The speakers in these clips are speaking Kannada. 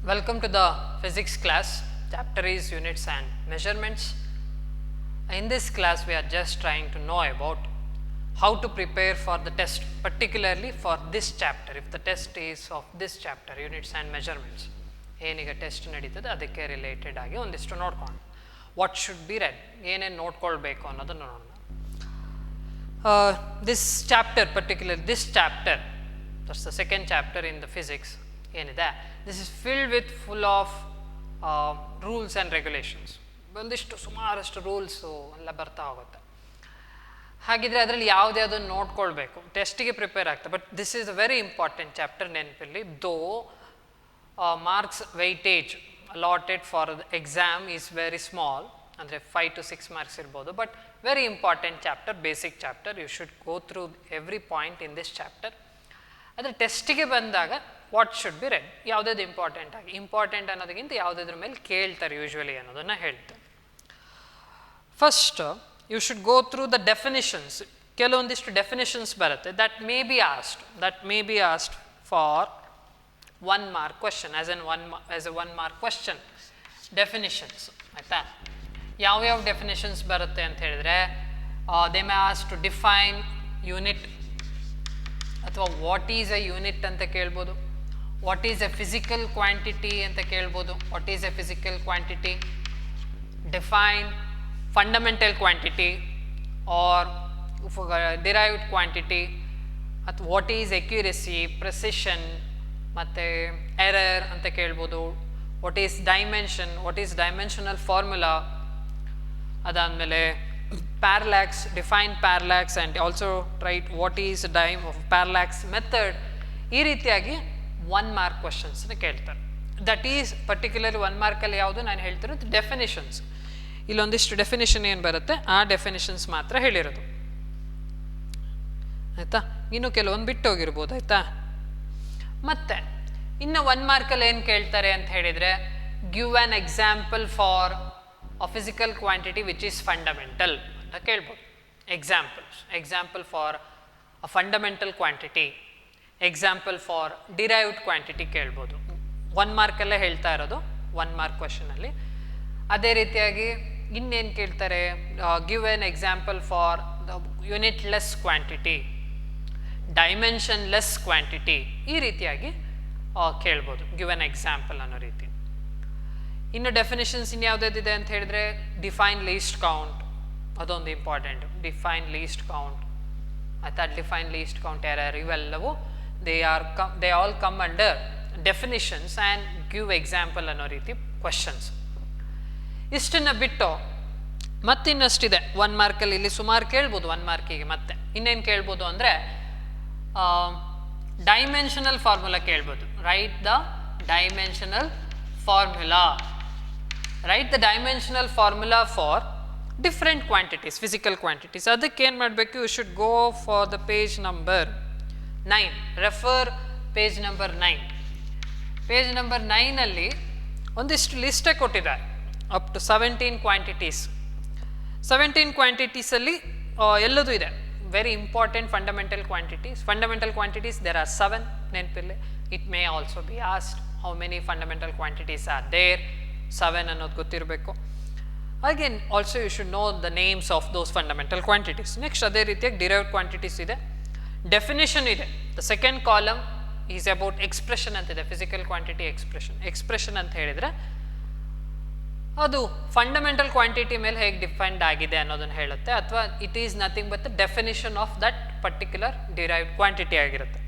Welcome to the physics class. Chapter is units and measurements. In this class, we are just trying to know about how to prepare for the test, particularly for this chapter. If the test is of this chapter, units and measurements, ಏನೀಗ ಟೆಸ್ಟ್ ನಡೀತದೆ ಅದಕ್ಕೆ ರಿಲೇಟೆಡ್ ಆಗಿ ಒಂದಿಷ್ಟು ನೋಡ್ಕೊಂಡು ವಾಟ್ ಶುಡ್ ಬಿ ರೆಡ್, ಏನೇನು ನೋಡ್ಕೊಳ್ಬೇಕು ಅನ್ನೋದನ್ನು ನೋಡೋಣ. This chapter this chapter, that's the second chapter in the physics, ಏನಿದೆ, this is filled with full of rules and regulations. ಒಂದಿಷ್ಟು ಸುಮಾರಷ್ಟು ರೂಲ್ಸು ಎಲ್ಲ ಬರ್ತಾ ಹೋಗುತ್ತೆ. ಹಾಗಿದ್ರೆ ಅದರಲ್ಲಿ ಯಾವುದ್ಯಾವುದನ್ನು ನೋಡ್ಕೊಳ್ಬೇಕು, ಟೆಸ್ಟಿಗೆ ಪ್ರಿಪೇರ್ ಆಗ್ತದೆ. But this is a very important chapter, ನೆನಪಿರಲಿ. Though marks weightage allotted for the exam is very small, ಅಂದರೆ 5 to 6 ಮಾರ್ಕ್ಸ್ ಇರ್ಬೋದು. But very important chapter, basic chapter. You should go through every point in this chapter. ಆದರೆ ಟೆಸ್ಟಿಗೆ ಬಂದಾಗ ವಾಟ್ ಶುಡ್ ಬಿ ರೆಡ್, ಯಾವುದಾದ್ರು ಇಂಪಾರ್ಟೆಂಟ್ ಅನ್ನೋದಕ್ಕಿಂತ ಯಾವುದಾದ್ರ ಮೇಲೆ ಕೇಳ್ತಾರೆ ಯೂಶ್ವಲಿ ಅನ್ನೋದನ್ನು ಹೇಳ್ತಾರೆ. First you should go through the definitions. ಕೆಲವೊಂದಿಷ್ಟು ಡೆಫಿನಿಷನ್ಸ್ ಬರುತ್ತೆ that may be asked for 1 mark question, as a 1 mark question. Definitions ಆಯಿತಾ, ಯಾವ್ಯಾವ ಡೆಫಿನಿಷನ್ಸ್ ಬರುತ್ತೆ ಅಂತ ಹೇಳಿದ್ರೆ, they may ask to define unit, ಅಥವಾ ವಾಟ್ ಈಸ್ ಎ ಯೂನಿಟ್ ಅಂತ ಕೇಳ್ಬೋದು. What is a physical quantity ಅಂತ ಕೇಳ್ಬೋದು. What is a physical quantity, define fundamental quantity or derived quantity, ಅಥವಾ ವಾಟ್ ಈಸ್ ಅಕ್ಯುರಸಿ, ಪ್ರೆಸಿಷನ್ ಮತ್ತು ಎರರ್ ಅಂತ ಕೇಳ್ಬೋದು. What is dimension, what is dimensional formula. ಅದಾದಮೇಲೆ ಪ್ಯಾರಲ್ಯಾಕ್ಸ್, define parallax and also write what is parallax method. ಈ ರೀತಿಯಾಗಿ 1 mark ಕ್ವಶನ್ಸ್ನ ಕೇಳ್ತಾರೆ. ದಟ್ ಈಸ್ ಪರ್ಟಿಕ್ಯುಲರ್ಲಿ 1 markಲ್ಲಿ ಯಾವುದು ನಾನು ಹೇಳ್ತಿರೋದು ಡೆಫಿನಿಷನ್ಸ್. ಇಲ್ಲೊಂದಿಷ್ಟು ಡೆಫಿನಿಷನ್ ಏನು ಬರುತ್ತೆ ಆ ಡೆಫಿನಿಷನ್ಸ್ ಮಾತ್ರ ಹೇಳಿರೋದು, ಆಯಿತಾ. ಇನ್ನು ಕೆಲವೊಂದು ಬಿಟ್ಟು ಹೋಗಿರ್ಬೋದು, ಆಯಿತಾ. ಮತ್ತು ಇನ್ನು 1 markಲ್ಲಿ ಏನು ಕೇಳ್ತಾರೆ ಅಂತ ಹೇಳಿದರೆ, give an example for a physical quantity which is fundamental ಅಂತ ಕೇಳ್ಬೋದು. Example for a fundamental quantity, example for derived quantity ಕೇಳ್ಬೋದು. 1 markಲ್ಲೇ ಹೇಳ್ತಾ ಇರೋದು 1 mark ಕ್ವಶನಲ್ಲಿ. ಅದೇ ರೀತಿಯಾಗಿ ಇನ್ನೇನು ಕೇಳ್ತಾರೆ, give an example for the unitless quantity, dimensionless quantity. ಈ ರೀತಿಯಾಗಿ ಕೇಳ್ಬೋದು, ಗಿವ್ ಎನ್ ಎಕ್ಸಾಂಪಲ್ ಅನ್ನೋ ರೀತಿ. ಇನ್ನು ಡೆಫಿನಿಷನ್ಸ್ ಇನ್ಯಾವುದಿದೆ ಅಂತ ಹೇಳಿದ್ರೆ, ಡಿಫೈನ್ ಲೀಸ್ಟ್ ಕೌಂಟ್, ಅದೊಂದು ಇಂಪಾರ್ಟೆಂಟ್. ಡಿಫೈನ್ ಲೀಸ್ಟ್ ಕೌಂಟ್ ಆಯ್ತಾ, ಡಿಫೈನ್ ಲೀಸ್ಟ್ ಕೌಂಟ್ ಎರರ್, ಇವೆಲ್ಲವೂ they all come under definitions and give example ಅನ್ನೋ ರೀತಿ ಕ್ವಶನ್ಸ್. ಇಷ್ಟನ್ನು ಬಿಟ್ಟು ಮತ್ತಿನ್ನಷ್ಟಿದೆ 1 markಲ್ಲಿ. ಇಲ್ಲಿ ಸುಮಾರು ಕೇಳ್ಬೋದು 1 markಗೆ. ಮತ್ತೆ ಇನ್ನೇನು ಕೇಳ್ಬೋದು ಅಂದರೆ, ಡೈಮೆನ್ಷನಲ್ ಫಾರ್ಮುಲಾ ಕೇಳ್ಬೋದು. Write the dimensional formula for different quantities, physical quantities. ಅದಕ್ಕೆ ಏನು ಮಾಡಬೇಕು, you should go for the page number 9. Refer page number 9. Page number 9ಅಲ್ಲಿ ಒಂದಿಷ್ಟು ಲಿಸ್ಟೇ ಕೊಟ್ಟಿದ್ದಾರೆ, ಅಪ್ ಟು 17 ಕ್ವಾಂಟಿಟೀಸ್. 17 ಕ್ವಾಂಟಿಟೀಸಲ್ಲಿ ಎಲ್ಲದೂ ಇದೆ. Very important fundamental quantities there are 7, ನೆನಪಿರಲಿ. It may also be asked how many fundamental quantities are there. 7 ಅನ್ನೋದು ಗೊತ್ತಿರಬೇಕು. Again also you should know the names of those fundamental quantities. Next ಅದೇ ರೀತಿಯಾಗಿ ಡಿರೈವ್ಡ್ ಕ್ವಾಂಟಿಟೀಸ್ ಇದೆ, ಡೆಫಿನೇಷನ್ ಇದೆ. The second column is about expression ಅಂತಿದೆ, ಫಿಸಿಕಲ್ ಕ್ವಾಂಟಿಟಿ ಎಕ್ಸ್ಪ್ರೆಷನ್ ಅಂತ ಹೇಳಿದರೆ ಅದು ಫಂಡಮೆಂಟಲ್ ಕ್ವಾಂಟಿಟಿ ಮೇಲೆ ಹೇಗೆ ಡಿಫೈನ್ಡ್ ಆಗಿದೆ ಅನ್ನೋದನ್ನು ಹೇಳುತ್ತೆ, ಅಥವಾ it is nothing but the definition of that particular derived quantity ಆಗಿರುತ್ತೆ.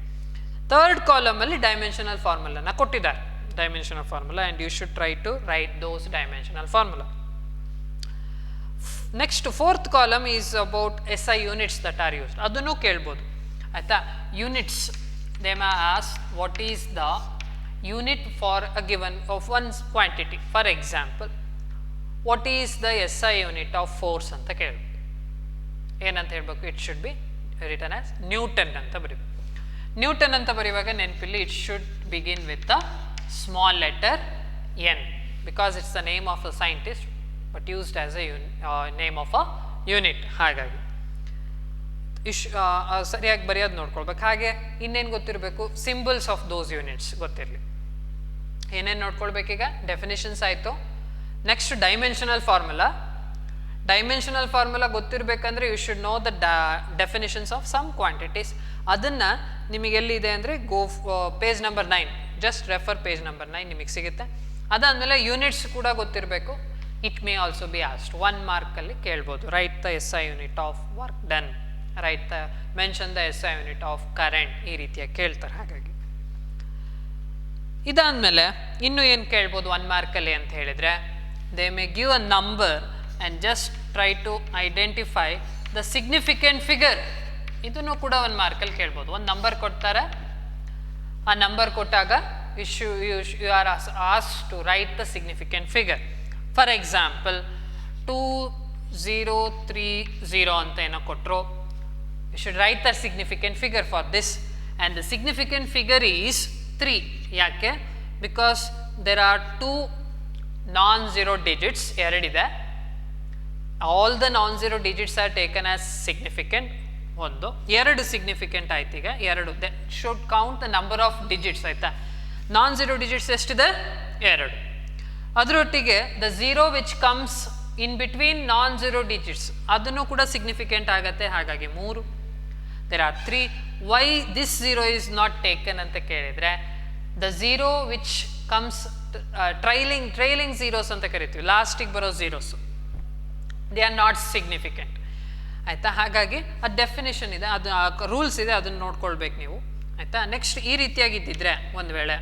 ಥರ್ಡ್ ಕಾಲಮಲ್ಲಿ ಡೈಮೆನ್ಷನಲ್ ಫಾರ್ಮುಲಾನ ಕೊಟ್ಟಿದ್ದಾರೆ, dimensional formula, and you should try to write those dimensional formula. Next fourth column is about SI units that are used. ಅದನ್ನು ಕೇಳ್ಬೋದು, ಆಯಿತಾ. Units, they may ask what is the unit for a given of one quantity. For example, what is the SI unit of force ಅಂತ ಕೇಳ್ಬೋದು. ಏನಂತ ಹೇಳ್ಬೇಕು, it should be written as newton ಅಂತ ಬರೀಬೇಕು. ನ್ಯೂಟನ್ ಅಂತ ಬರೆಯುವಾಗ ನೆನಪಿಲ್ಲಿ it should begin with the small letter n, because it's the name of a scientist but used as a name of a unit. ಹಾಗಾಗಿ ಸರಿಯಾಗಿ ಬರೆಯೋದು ನೋಡ್ಕೊಳ್ಬೇಕು. ಹಾಗೆ ಇನ್ನೇನು ಗೊತ್ತಿರಬೇಕು, ಸಿಂಬಲ್ಸ್ ಆಫ್ ದೋಸ್ ಯೂನಿಟ್ಸ್ ಗೊತ್ತಿರಲಿ. ಏನೇನು ನೋಡ್ಕೊಳ್ಬೇಕೀಗ? ಡೆಫಿನಿಷನ್ಸ್ ಆಯಿತು. Next dimensional formula. Dimensional formula ಗೊತ್ತಿರಬೇಕಂದ್ರೆ you should know the definitions of some quantities. ಅದನ್ನು ನಿಮಗೆ ಎಲ್ಲಿದೆ ಅಂದರೆ page number 9, just refer page number 9 ನಿಮಗೆ ಸಿಗುತ್ತೆ. ಅದಾದಮೇಲೆ ಯೂನಿಟ್ಸ್ ಕೂಡ ಗೊತ್ತಿರಬೇಕು. It may also be asked 1 ಮಾರ್ಕಲ್ಲಿ ಕೇಳ್ಬೋದು. Write the SI unit of work done, write the mention the SI unit of current, ಈ ರೀತಿಯಾಗಿ ಕೇಳ್ತಾರೆ. ಹಾಗಾಗಿ ಇದಾದಮೇಲೆ ಇನ್ನು ಏನು ಕೇಳ್ಬೋದು 1 ಮಾರ್ಕಲ್ಲಿ ಅಂತ ಹೇಳಿದರೆ, they may give a number and just try to identify the significant figure. ಇದನ್ನು ಕೂಡ 1 ಮಾರ್ಕಲ್ಲಿ ಕೇಳ್ಬೋದು. ಒಂದು ನಂಬರ್ ಕೊಡ್ತಾರೆ, ಆ ನಂಬರ್ ಕೊಟ್ಟಾಗ you are asked to write the significant figure. For example 2030 ಅಂತ ಏನೋ ಕೊಟ್ಟರು, you should write the significant figure for this, and the significant figure is 3. ಯಾಕೆ? Because there are 2 non-zero digits, ಎರಡಿದೆ. All the non-zero digits are taken as significant. ಒಂದು 2 ಸಿಗ್ನಿಫಿಕೆಂಟ್ ಆಯ್ತು. ಈಗ 2 they should count the number of digits. ಆಯಿತಾ? non-zero digits ಎಷ್ಟಿದೆ? 2. ಅದರೊಟ್ಟಿಗೆ the zero which comes in between non-zero digits ಅದನ್ನು ಕೂಡ ಸಿಗ್ನಿಫಿಕೆಂಟ್ ಆಗುತ್ತೆ. ಹಾಗಾಗಿ 3. there are 3. why this 0 is not taken ಅಂತ ಕೇಳಿದರೆ, the zero which comes trailing zeros ಅಂತ ಕರಿತೀವಿ, ಲಾಸ್ಟಿಗೆ ಬರೋ ಝೀರೋಸು, ದೇ ಆರ್ ನಾಟ್ ಸಿಗ್ನಿಫಿಕೆಂಟ್. ಆಯಿತಾ? ಹಾಗಾಗಿ ಆ ಡೆಫಿನೇಷನ್ ಇದೆ, ಅದು ರೂಲ್ಸ್ ಇದೆ, ಅದನ್ನು ನೋಡ್ಕೊಳ್ಬೇಕು ನೀವು. ಆಯಿತಾ? ನೆಕ್ಸ್ಟ್ ಈ ರೀತಿಯಾಗಿದ್ದಿದ್ರೆ, ಒಂದು ವೇಳೆ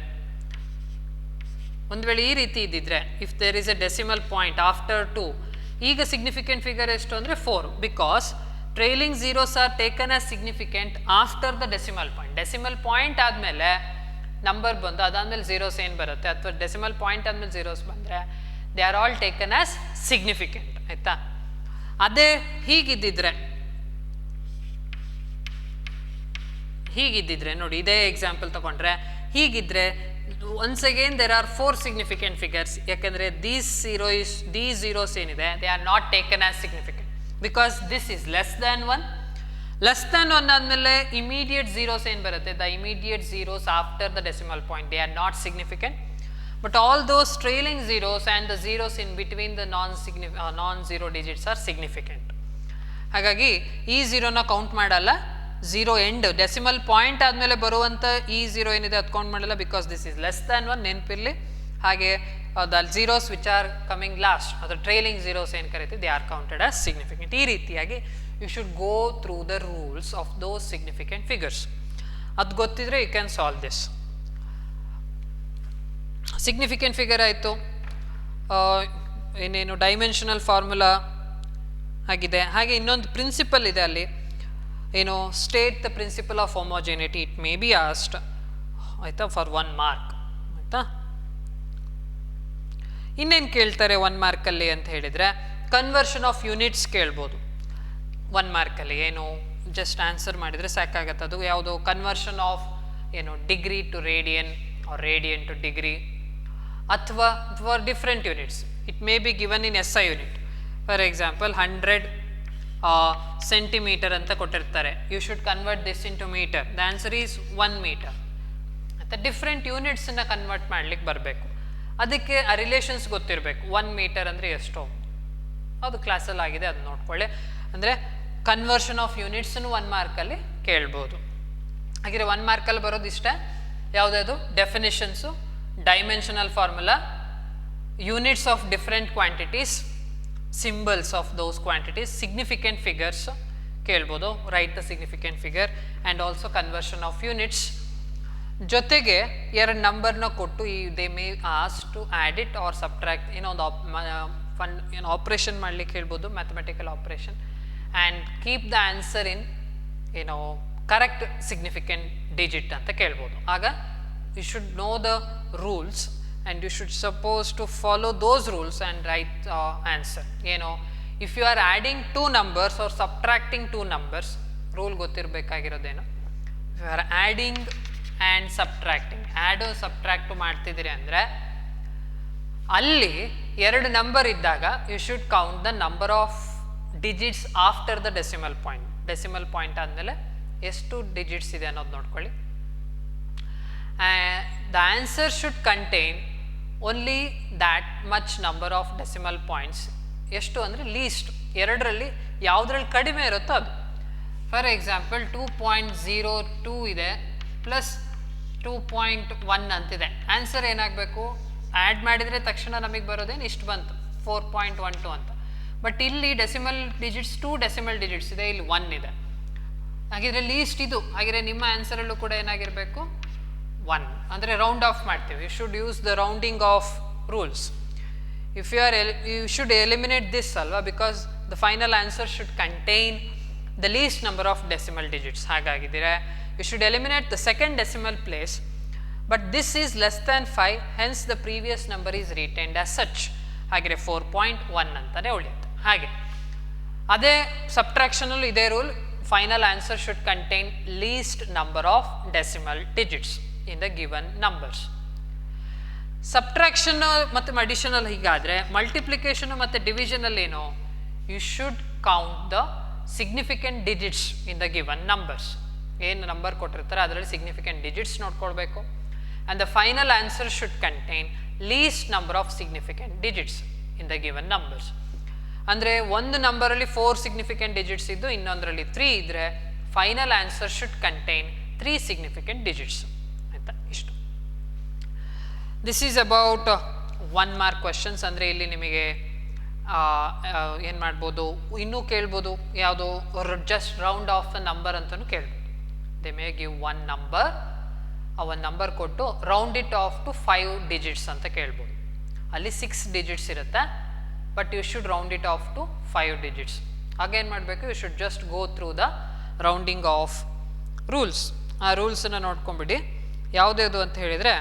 ಈ ರೀತಿ ಇದ್ದಿದ್ರೆ, if there is a decimal point after 2, ಈಗ ಸಿಗ್ನಿಫಿಕೆಂಟ್ ಫಿಗರ್ ಎಷ್ಟು ಅಂದರೆ 4, because trailing zeros are taken as significant after the decimal point. Decimal point ಆದಮೇಲೆ ನಂಬರ್ ಬಂದು ಅದಾದಮೇಲೆ ಝೀರೋಸ್ ಏನು ಬರುತ್ತೆ, ಅಥವಾ ಡೆಸಿಮಲ್ ಪಾಯಿಂಟ್ ಆದಮೇಲೆ ಝೀರೋಸ್ ಬಂದರೆ they are all taken as significant. ಆಯಿತಾ? ಅದೇ ಹೀಗಿದ್ದಿದ್ರೆ ನೋಡಿ, ಇದೇ ಎಕ್ಸಾಂಪಲ್ ತಗೊಂಡ್ರೆ ಹೀಗಿದ್ರೆ, once again there are 4 significant figures. ಯಾಕೆಂದರೆ ದೀಸ್ ಝೀರೋಸ್ ಏನಿದೆ, they are not taken as significant because this is less than 1. Less than 1 ಆದಮೇಲೆ ಇಮಿಡಿಯೇಟ್ ಝೀರೋಸ್ ಏನು ಬರುತ್ತೆ, the immediate zeros after the decimal point, they are not significant. But all those trailing zeros and the zeros in between the nonzero digits are significant. ಹಾಗಾಗಿ ಈ ಝೀರೋನ ಕೌಂಟ್ ಮಾಡಲ್ಲ. ಝೀರೋ ಎಂಡ್ ಡೆಸಿಮಲ್ ಪಾಯಿಂಟ್ ಆದಮೇಲೆ ಬರುವಂಥ ಈ ಝೀರೋ ಏನಿದೆ ಅದು ಕೌಂಟ್ ಮಾಡಲ್ಲ, because this is less than 1, ನೆನಪಿರಲಿ. ಹಾಗೆ the zeros which are coming last, ಅದು ಟ್ರೈಲಿಂಗ್ ಝೀರೋಸ್ ಏನು ಕರಿತೀವಿ, they are counted as significant. ಈ ರೀತಿಯಾಗಿ you should go through the rules of those significant figures. ಅದು ಗೊತ್ತಿದ್ರೆ you can solve this. Significant figure ಆಯಿತು. ಏನೇನು ಡೈಮೆನ್ಷನಲ್ ಫಾರ್ಮುಲಾ ಆಗಿದೆ. ಹಾಗೆ ಇನ್ನೊಂದು ಪ್ರಿನ್ಸಿಪಲ್ ಇದೆ ಅಲ್ಲಿ, ಏನು, state the principle of homogeneity. It may be asked, ಆಯಿತಾ, ಫಾರ್ 1 ಮಾರ್ಕ್. ಆಯಿತಾ? ಇನ್ನೇನು ಕೇಳ್ತಾರೆ 1 ಮಾರ್ಕಲ್ಲಿ ಅಂತ ಹೇಳಿದರೆ, ಕನ್ವರ್ಷನ್ ಆಫ್ ಯೂನಿಟ್ಸ್ ಕೇಳ್ಬೋದು 1 ಮಾರ್ಕಲ್ಲಿ. ಏನು, ಜಸ್ಟ್ ಆನ್ಸರ್ ಮಾಡಿದರೆ ಸಾಕಾಗತ್ತೆ. ಅದು ಯಾವುದು, ಕನ್ವರ್ಷನ್ ಆಫ್ ಏನು, degree to radian or radian to degree, ಅಥವಾ for different units. It may be given in SI ಯೂನಿಟ್. ಫಾರ್ ಎಕ್ಸಾಂಪಲ್ 100 ಸೆಂಟಿಮೀಟರ್ ಅಂತ ಕೊಟ್ಟಿರ್ತಾರೆ. You should convert this into metre. The answer is 1 metre. ಮತ್ತು ಡಿಫ್ರೆಂಟ್ ಯೂನಿಟ್ಸನ್ನು ಕನ್ವರ್ಟ್ ಮಾಡ್ಲಿಕ್ಕೆ ಬರಬೇಕು. ಅದಕ್ಕೆ ಆ ರಿಲೇಷನ್ಸ್ ಗೊತ್ತಿರಬೇಕು. 1 ಮೀಟರ್ ಅಂದರೆ ಎಷ್ಟೋ, ಅದು ಕ್ಲಾಸಲ್ಲಿ ಆಗಿದೆ, ಅದು ನೋಡ್ಕೊಳ್ಳಿ. ಅಂದರೆ ಕನ್ವರ್ಷನ್ ಆಫ್ ಯೂನಿಟ್ಸನ್ನು 1 ಮಾರ್ಕಲ್ಲಿ ಕೇಳ್ಬೋದು. ಹಾಗೆ 1 ಮಾರ್ಕಲ್ಲಿ ಬರೋದು ಇಷ್ಟ. ಯಾವುದಾದ್ರು definitions, dimensional formula, units of different quantities, symbols of those quantities, significant figures ಕೇಳ್ಬೋದು, write the significant figure, and also conversion of units. ಜೊತೆಗೆ 2 ನಂಬರ್ನ ಕೊಟ್ಟು they may asked to add it or subtract, ಏನೋ ಒಂದು ಆಪ್ರೇಷನ್ ಮಾಡಲಿಕ್ಕೆ ಹೇಳ್ಬೋದು, mathematical operation, and keep the answer in ಏನೋ ಕರೆಕ್ಟ್ ಸಿಗ್ನಿಫಿಕೆಂಟ್ ಡಿಜಿಟ್ ಅಂತ ಕೇಳ್ಬೋದು. ಆಗ you should know the rules and you should suppose to follow those rules and write answer. ಏನು, if you are adding 2 numbers or subtracting 2 numbers, rule ಗೊತ್ತಿರಬೇಕಾಗಿರೋದೇನು, if you are adding and subtracting, add subtract ಮಾಡ್ತಿದ್ದೀರಿ ಅಂದರೆ ಅಲ್ಲಿ 2 ನಂಬರ್ ಇದ್ದಾಗ you should count the number of digits after the decimal point. Decimal point ಆದಮೇಲೆ ಎಷ್ಟು ಡಿಜಿಟ್ಸ್ ಇದೆ ಅನ್ನೋದು ನೋಡ್ಕೊಳ್ಳಿ. the answer should contain only that much number of decimal points. ಎಷ್ಟು ಅಂದರೆ ಲೀಸ್ಟ್, ಎರಡರಲ್ಲಿ ಯಾವುದ್ರಲ್ಲಿ ಕಡಿಮೆ ಇರುತ್ತೋ ಅದು. ಫಾರ್ ಎಕ್ಸಾಂಪಲ್ 2.02 ಇದೆ ಪ್ಲಸ್ 2.1 ಅಂತಿದೆ. ಆನ್ಸರ್ ಏನಾಗಬೇಕು? ಆ್ಯಡ್ ಮಾಡಿದರೆ ತಕ್ಷಣ ನಮಗೆ ಬರೋದೇನು ಇಷ್ಟು ಬಂತು, 4.12 ಅಂತ. ಬಟ್ ಇಲ್ಲಿ ಡೆಸಿಮಲ್ ಡಿಜಿಟ್ಸ್ 2 ಡೆಸಿಮಲ್ ಡಿಜಿಟ್ಸ್ ಇದೆ, ಇಲ್ಲಿ 1 ಇದೆ. ಹಾಗಿದ್ರೆ ಲೀಸ್ಟ್ ಇದು. ಹಾಗಿದ್ರೆ ನಿಮ್ಮ ಆನ್ಸರಲ್ಲೂ ಕೂಡ ಏನಾಗಿರಬೇಕು? 1. ಅಂದರೆ ರೌಂಡ್ ಆಫ್ ಮಾಡ್ತೀವಿ. You should use the rounding off rules. If you should eliminate this ಅಲ್ವಾ, because the final answer should contain the least number of decimal digits. ಹಾಗಾಗಿದ್ದರೆ you should eliminate the second decimal place, but this is less than 5, hence the previous number is retained as such. ಹಾಗೆ 4.1 ಅಂತಲೇ ಉಳಿಯುತ್ತೆ. ಹಾಗೆ ಅದೇ ಸಬ್ಟ್ರಾಕ್ಷನಲ್ಲೂ ಇದೇ rule, final answer should contain least number of decimal digits in the given numbers. Subtraction ಮತ್ತು ಅಡಿಷನಲ್ ಹೀಗಾದರೆ, ಮಲ್ಟಿಪ್ಲಿಕೇಶನ್ ಮತ್ತು ಡಿವಿಷನಲ್ಲಿ ಏನು? You should count the significant digits in the given numbers. ಏನು ನಂಬರ್ ಕೊಟ್ಟಿರ್ತಾರೆ ಅದರಲ್ಲಿ ಸಿಗ್ನಿಫಿಕೆಂಟ್ ಡಿಜಿಟ್ಸ್ ನೋಡ್ಕೊಳ್ಬೇಕು. And the final answer should contain least number of significant digits in the given numbers. ಅಂದರೆ ಒಂದು ನಂಬರಲ್ಲಿ 4 ಸಿಗ್ನಿಫಿಕೆಂಟ್ ಡಿಜಿಟ್ಸ್ ಇದ್ದು ಇನ್ನೊಂದರಲ್ಲಿ 3 ಇದ್ದರೆ final answer should contain 3 significant digits ಆಯಿತಾ. ಇಷ್ಟು. This is about 1 mark questions. ಅಂದರೆ ಇಲ್ಲಿ ನಿಮಗೆ ಏನು ಮಾಡ್ಬೋದು, ಇನ್ನೂ ಕೇಳ್ಬೋದು, ಯಾವುದು just round of the number ಅಂತಲೂ ಕೇಳ್ಬೋದು. ದೇ ಮೇ ಗಿವ್ 1 ನಂಬರ್, ಆ 1 ನಂಬರ್ ಕೊಟ್ಟು round it off to 5 digits ಅಂತ ಕೇಳ್ಬೋದು. ಅಲ್ಲಿ 6 ಡಿಜಿಟ್ಸ್ ಇರುತ್ತೆ, but you should round it off to 5 digits. ಹಾಗೇನು ಮಾಡಬೇಕು? You should just go through the rounding off rules. ಆ ರೂಲ್ಸನ್ನು ನೋಡ್ಕೊಂಬಿಡಿ. ಯಾವುದೇದು ಅಂತ ಹೇಳಿದರೆ,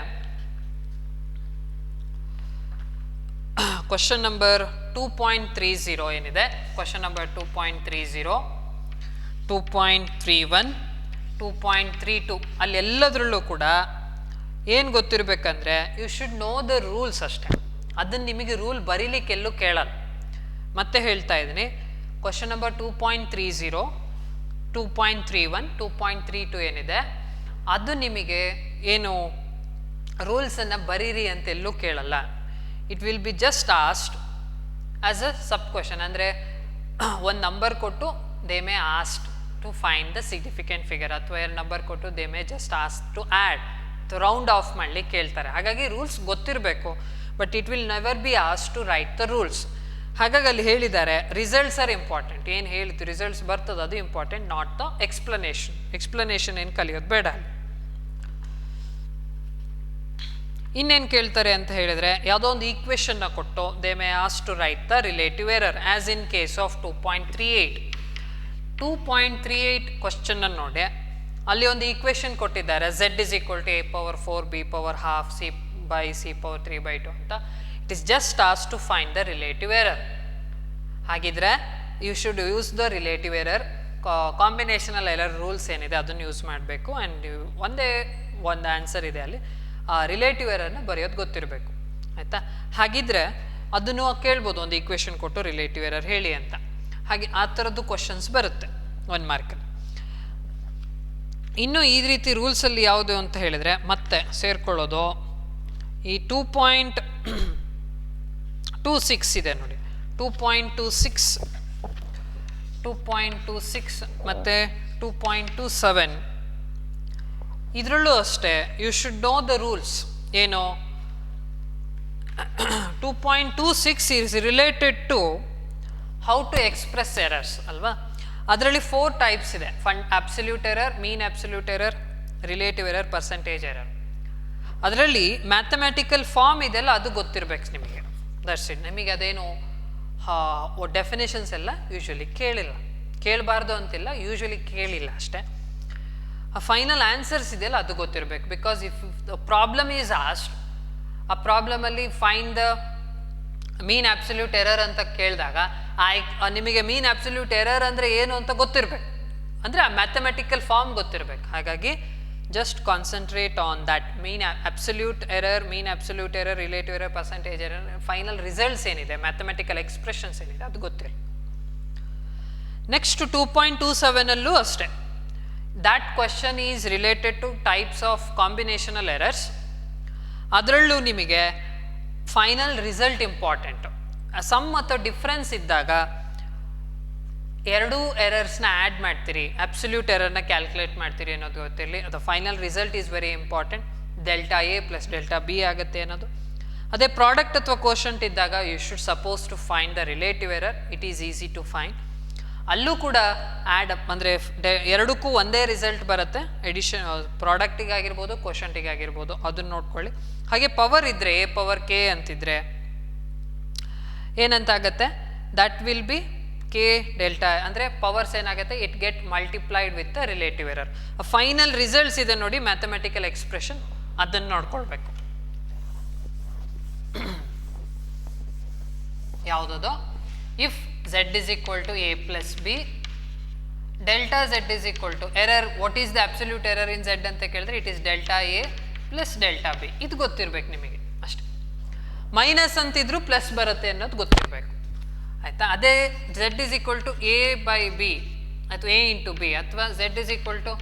ಕ್ವಶನ್ ನಂಬರ್ 2.30 ಏನಿದೆ, ಕ್ವಶನ್ ನಂಬರ್ 2.30, 2.31, 2.32 ಅಲ್ಲಿ ಎಲ್ಲದರಲ್ಲೂ ಕೂಡ ಏನು ಗೊತ್ತಿರಬೇಕಂದ್ರೆ you should know the rules ಅಷ್ಟೇ. ಅದನ್ನು ನಿಮಗೆ ರೂಲ್ ಬರೀಲಿಕ್ಕೆಲ್ಲೂ ಕೇಳಲ್ಲ. ಮತ್ತೆ ಹೇಳ್ತಾ ಇದ್ದೀನಿ, ಕ್ವಶನ್ ನಂಬರ್ 2.30, 2.31, 2.32 ಏನಿದೆ ಅದು ನಿಮಗೆ ಏನು ರೂಲ್ಸನ್ನು ಬರೀರಿ ಅಂತೆಲ್ಲೂ ಕೇಳಲ್ಲ. It will be just asked as a sub question. ಅಂದರೆ ಒಂದು ನಂಬರ್ ಕೊಟ್ಟು they may asked to find the significant figure, ಅಥವಾ 2 ನಂಬರ್ ಕೊಟ್ಟು they may just ask to add, round off ಮಾಡಲಿಕ್ಕೆ ಕೇಳ್ತಾರೆ. ಹಾಗಾಗಿ ರೂಲ್ಸ್ ಗೊತ್ತಿರಬೇಕು, but it will never be asked to write the rules. ಹಾಗಾಗಿ ಅಲ್ಲಿ ಹೇಳಿದ್ದಾರೆ ರಿಸಲ್ಟ್ಸ್ ಆರ್ ಇಂಪಾರ್ಟೆಂಟ್. ಏನು ಹೇಳಿತು ರಿಸಲ್ಟ್ಸ್ ಬರ್ತದೆ ಅದು important, not the explanation. Explanation ಏನು ಕಲಿಯೋದು ಬೇಡ. ಇನ್ನೇನು ಕೇಳ್ತಾರೆ ಅಂತ ಹೇಳಿದರೆ, ಯಾವುದೋ ಒಂದು ಈಕ್ವೇಷನ್ನ ಕೊಟ್ಟು they may ask to write the relative error, as in case of 2.38. 2.38 ಕ್ವಶನನ್ನು ನೋಡಿ, ಅಲ್ಲಿ ಒಂದು ಈಕ್ವೇಷನ್ ಕೊಟ್ಟಿದ್ದಾರೆ, z is equal to a power 4 b power half c by c power 3/2 ಅಂತ. It is just ask to find the relative error. ಹಾಗಿದ್ರೆ you should use the relative error, combinational error rules ಏನಿದೆ ಅದನ್ನು ಯೂಸ್ ಮಾಡಬೇಕು. ಆ್ಯಂಡ್ ಒಂದೇ ಒಂದು ಆನ್ಸರ್ ಇದೆ ಅಲ್ಲಿ, ರಿಲೇಟಿವ್ ಎರರ್ನ ಬರೆಯೋದು ಗೊತ್ತಿರಬೇಕು ಆಯಿತಾ. ಹಾಗಿದ್ರೆ ಅದನ್ನು ಕೇಳ್ಬೋದು, ಒಂದು ಈಕ್ವೇಷನ್ ಕೊಟ್ಟು ರಿಲೇಟಿವ್ ಎರರ್ ಹೇಳಿ ಅಂತ. ಹಾಗೆ ಆ ಥರದ್ದು ಕ್ವಶನ್ಸ್ ಬರುತ್ತೆ 1 ಮಾರ್ಕಲ್ಲಿ. ಇನ್ನು ಈ ರೀತಿ ರೂಲ್ಸಲ್ಲಿ ಯಾವುದು ಅಂತ ಹೇಳಿದರೆ ಮತ್ತೆ ಸೇರ್ಕೊಳ್ಳೋದು ಈ 2.26 ಇದೆ ನೋಡಿ, 2.26 ಮತ್ತು 2.27 ಇದರಲ್ಲೂ ಅಷ್ಟೇ you should know the rules. ಏನು 2.26 is related to how to express errors ಅಲ್ವಾ. ಅದರಲ್ಲಿ 4 ಟೈಪ್ಸ್ ಇದೆ, absolute error, mean absolute error, relative error, percentage error. ಅದರಲ್ಲಿ ಮ್ಯಾಥಮೆಟಿಕಲ್ ಫಾರ್ಮ್ ಇದೆಲ್ಲ ಅದು ಗೊತ್ತಿರಬೇಕು ನಿಮಗೆ. That's it. ನಿಮಗೆ ಅದೇನು ಡೆಫಿನೇಷನ್ಸ್ ಎಲ್ಲ ಯೂಶ್ವಲಿ ಕೇಳಬಾರ್ದು ಅಂತಿಲ್ಲ, ಯೂಶ್ವಲಿ ಕೇಳಿಲ್ಲ ಅಷ್ಟೇ. ಆ ಫೈನಲ್ ಆನ್ಸರ್ಸ್ ಇದೆಯಲ್ಲ ಅದು ಗೊತ್ತಿರಬೇಕು. Because if the problem is asked, ಆ ಪ್ರಾಬ್ಲಮಲ್ಲಿ find the mean absolute error ಅಂತ ಕೇಳಿದಾಗ ನಿಮಗೆ ಮೀನ್ ಅಬ್ಸಲ್ಯೂಟ್ ಎರರ್ ಅಂದರೆ ಏನು ಅಂತ ಗೊತ್ತಿರಬೇಕು, ಅಂದರೆ ಆ ಮ್ಯಾಥಮೆಟಿಕಲ್ ಫಾರ್ಮ್ ಗೊತ್ತಿರಬೇಕು. ಹಾಗಾಗಿ just concentrate on that mean absolute error, relative error, percentage error, final results ಏನಿದೆ, ಮ್ಯಾಥಮೆಟಿಕಲ್ ಎಕ್ಸ್ಪ್ರೆಷನ್ಸ್ ಏನಿದೆ ಅದು ಗೊತ್ತಿರಲಿ. ನೆಕ್ಸ್ಟ್ 2.27 ಅಷ್ಟೇ. That question is related two types of combinational errors. ಅದರಲ್ಲೂ ನಿಮಗೆ ಫೈನಲ್ ರಿಸಲ್ಟ್ ಇಂಪಾರ್ಟೆಂಟು. ಸಮ್ ಅಥವಾ ಡಿಫ್ರೆನ್ಸ್ ಇದ್ದಾಗ ಎರಡೂ ಎರರ್ಸ್ನ ಆ್ಯಡ್ ಮಾಡ್ತೀರಿ, ಅಬ್ಸಲ್ಯೂಟ್ ಎರರ್ನ ಕ್ಯಾಲ್ಕುಲೇಟ್ ಮಾಡ್ತೀರಿ ಅನ್ನೋದು ಗೊತ್ತಿರಲಿ. ಅದು final result is very important. Delta A plus delta B ಆಗುತ್ತೆ ಅನ್ನೋದು. ಅದೇ ಪ್ರಾಡಕ್ಟ್ ಅಥವಾ ಕೋಶಂಟ್ ಇದ್ದಾಗ you should suppose to find the relative error. It is easy to find. ಅಲ್ಲೂ ಕೂಡ ಆ್ಯಡ್ ಅಪ್ ಅಂದರೆ ಎರಡಕ್ಕೂ ಒಂದೇ ರಿಸಲ್ಟ್ ಬರುತ್ತೆ. ಎಡಿಷನ್ ಪ್ರಾಡಕ್ಟಿಗಾಗಿರ್ಬೋದು ಕೋಶಂಟಿಗಾಗಿರ್ಬೋದು, ಅದನ್ನು ನೋಡ್ಕೊಳ್ಳಿ. ಹಾಗೆ ಪವರ್ ಇದ್ದರೆ ಎ ಪವರ್ ಕೆ ಅಂತಿದ್ರೆ ಏನಂತಾಗತ್ತೆ, that will be K delta. ಅಂದರೆ ಪವರ್ಸ್ ಏನಾಗುತ್ತೆ, it get multiplied with the relative error. Final results ಇದೆ ನೋಡಿ, ಮ್ಯಾಥಮೆಟಿಕಲ್ ಎಕ್ಸ್ಪ್ರೆಷನ್, ಅದನ್ನು ನೋಡ್ಕೊಳ್ಬೇಕು. ಯಾವುದದು, if z is equal to a plus b, delta z is equal to error. what is the absolute error in z ಅಂತ ಕೇಳಿದ್ರೆ it is delta A plus delta B. ಇದು ಗೊತ್ತಿರಬೇಕು ನಿಮಗೆ ಅಷ್ಟೇ. ಮೈನಸ್ ಅಂತಿದ್ರು ಪ್ಲಸ್ ಬರುತ್ತೆ ಅನ್ನೋದು ಗೊತ್ತಿರಬೇಕು, ಆಯಿತಾ. ಅದೇ z is equal to a by b ಅಥವಾ a into b ಅಥವಾ z is equal to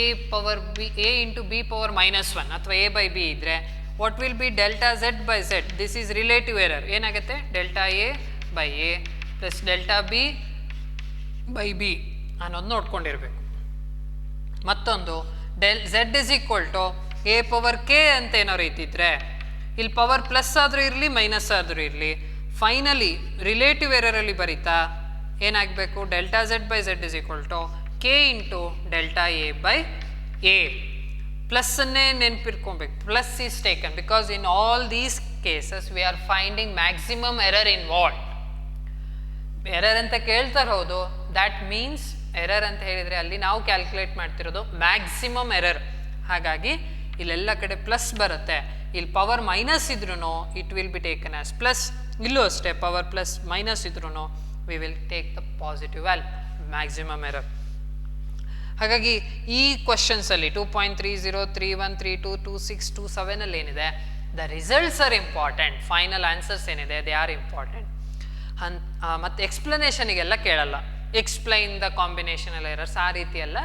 a power b, a into b power minus 1 ಅಥವಾ a by b ಇದ್ರೆ what will be delta z by z. this is relative error. ಏನಾಗುತ್ತೆ, delta A by A plus delta B by B ಅನ್ನೋದು ನೋಡ್ಕೊಂಡಿರ್ಬೇಕು. ಮತ್ತೊಂದು z is equal to a power K ಅಂತ ಏನಾದ್ರು ಇದ್ದಿದ್ರೆ, ಇಲ್ಲಿ ಪವರ್ ಪ್ಲಸ್ ಆದರೂ ಇರಲಿ ಮೈನಸ್ ಆದರೂ ಇರಲಿ, ಫೈನಲಿ ರಿಲೇಟಿವ್ ಎರರಲ್ಲಿ ಬರೀತಾ ಏನಾಗಬೇಕು, delta z by z is equal to K into delta A by A. ಪ್ಲಸ್ಸನ್ನೇ ನೆನಪಿಟ್ಕೊಬೇಕು. Plus is taken because in all these cases we are finding maximum error involve. Error ಅಂತ ಕೇಳ್ತಾರೆ, ಹೌದು, ದ್ಯಾಟ್ ಮೀನ್ಸ್ ಎರರ್ ಅಂತ ಹೇಳಿದರೆ ಅಲ್ಲಿ ನಾವು ಕ್ಯಾಲ್ಕುಲೇಟ್ ಮಾಡ್ತಿರೋದು ಮ್ಯಾಕ್ಸಿಮಮ್ ಎರರ್. ಹಾಗಾಗಿ ಇಲ್ಲೆಲ್ಲ ಕಡೆ ಪ್ಲಸ್ ಬರುತ್ತೆ. ಇಲ್ಲಿ ಪವರ್ ಮೈನಸ್ ಇದ್ರೂ it will be taken as plus. ಇಲ್ಲೂ ಅಷ್ಟೇ, ಪವರ್ ಪ್ಲಸ್ ಮೈನಸ್ ಇದ್ರೂ we will take the positive value, maximum error. ಹಾಗಾಗಿ ಈ ಕ್ವಶನ್ಸಲ್ಲಿ 2.30, 31, 32, 26, 27 ಏನಿದೆ, the results are important. Final answers ಏನಿದೆ ದೇ ಆರ್ ಇಂಪಾರ್ಟೆಂಟ್. ಮತ್ತು ಎಕ್ಸ್ಪ್ಲನೇಷನಿಗೆಲ್ಲ ಕೇಳಲ್ಲ. ಎಕ್ಸ್ಪ್ಲೈನ್ ದ ಕಾಂಬಿನೇಷನಲ್ ಎರರ್ಸ್ ಆ ರೀತಿ ಎಲ್ಲ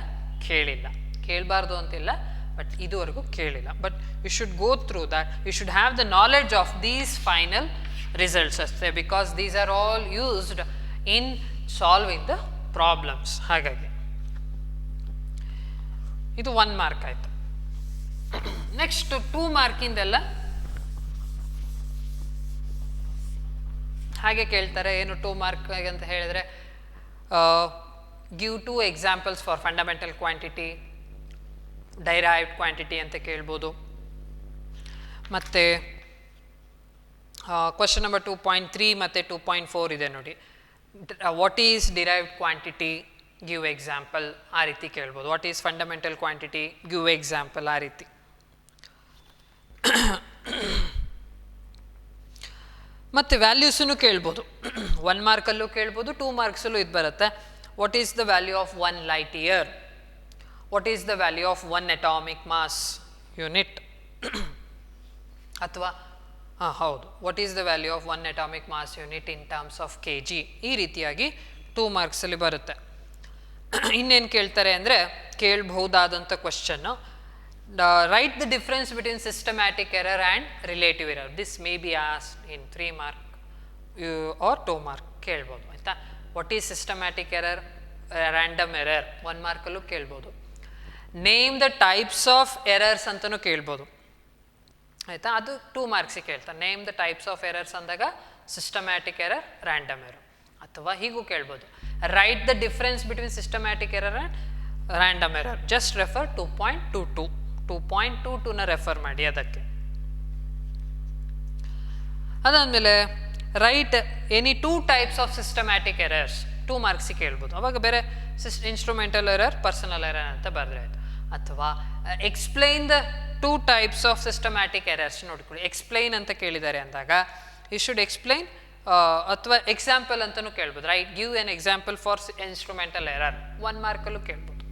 ಕೇಳಿಲ್ಲ. ಕೇಳಬಾರ್ದು ಅಂತಿಲ್ಲ, ಬಟ್ ಇದುವರೆಗೂ ಕೇಳಿಲ್ಲ. But you should go through that. You should have the knowledge of these final results ಅಷ್ಟೇ, because these are all used in solving the problems. ಹಾಗಾಗಿ ಇದು 1 ಮಾರ್ಕ್ ಆಯಿತು. ನೆಕ್ಸ್ಟ್ 2 ಮಾರ್ಕಿಂದೆಲ್ಲ ಹಾಗೆ ಕೇಳ್ತಾರೆ. ಏನು 2 ಮಾರ್ಕ್ ಅಂತ ಹೇಳಿದರೆ, give 2 examples for fundamental quantity, derived quantity ಅಂತ ಕೇಳ್ಬೋದು. ಮತ್ತು ಕ್ವಶನ್ ನಂಬರ್ 2.3 ಮತ್ತು 2.4 ಇದೆ ನೋಡಿ. What is derived quantity, give example, ಆ ರೀತಿ ಕೇಳ್ಬೋದು. What is fundamental quantity, give example, ಆ ರೀತಿ. ಮತ್ತು ವ್ಯಾಲ್ಯೂಸನ್ನು ಕೇಳ್ಬೋದು. 1 ಮಾರ್ಕಲ್ಲೂ ಕೇಳ್ಬೋದು, 2 ಮಾರ್ಕ್ಸಲ್ಲೂ ಇದು ಬರುತ್ತೆ. What is the value of 1 light year, what is the value of 1 atomic mass unit, ಅಥವಾ ಹೌದು, what is the value of 1 atomic mass unit in terms of kg. ಈ ರೀತಿಯಾಗಿ 2 ಮಾರ್ಕ್ಸಲ್ಲಿ ಬರುತ್ತೆ. ಇನ್ನೇನು ಕೇಳ್ತಾರೆ ಅಂದರೆ, ಕೇಳಬಹುದಾದಂಥ ಕ್ವಶನ್ನು, write the difference between systematic error and relative error. This may be asked in 3 mark or 2 mark ಕೇಳ್ಬೋದು, ಆಯಿತಾ. What is systematic error, random error 1 ಮಾರ್ಕಲ್ಲೂ ಕೇಳ್ಬೋದು. Name the types of errors ಅಂತಲೂ ಕೇಳ್ಬೋದು, ಆಯಿತಾ. ಅದು 2 ಮಾರ್ಕ್ಸಿಗೆ ಕೇಳ್ತಾರೆ. Name the types of errors ಅಂದಾಗ ಸಿಸ್ಟಮ್ಯಾಟಿಕ್ ಎರರ್, ರ್ಯಾಂಡಮ್ ಎರರ್. ಅಥವಾ ಹೀಗೂ ಕೇಳ್ಬೋದು, write the difference between systematic error and random error. Just refer 2.22. 2.22ನ ರೆಫರ್ ಮಾಡಿ ಅದಕ್ಕೆ. ಅದಾದಮೇಲೆ write any 2 types of systematic errors. 2 ಮಾರ್ಕ್ಸಿಗೆ ಕೇಳ್ಬೋದು. ಅವಾಗ ಬೇರೆ ಇನ್ಸ್ಟ್ರೂಮೆಂಟಲ್ ಎರರ್, ಪರ್ಸನಲ್ ಎರರ್ ಅಂತ ಬರೆದ್ರೆ ಆಯಿತು. ಅಥವಾ explain the 2 types of systematic errors ನೋಡ್ಕೊಳ್ಳಿ. ಎಕ್ಸ್ಪ್ಲೈನ್ ಅಂತ ಕೇಳಿದ್ದಾರೆ ಅಂದಾಗ ಯು ಶುಡ್ ಎಕ್ಸ್ಪ್ಲೈನ್, ಅಥವಾ ಎಕ್ಸಾಂಪಲ್ ಅಂತಲೂ ಕೇಳ್ಬೋದು. Right, give an example for instrumental error 1 ಮಾರ್ಕಲ್ಲೂ ಕೇಳ್ಬೋದು.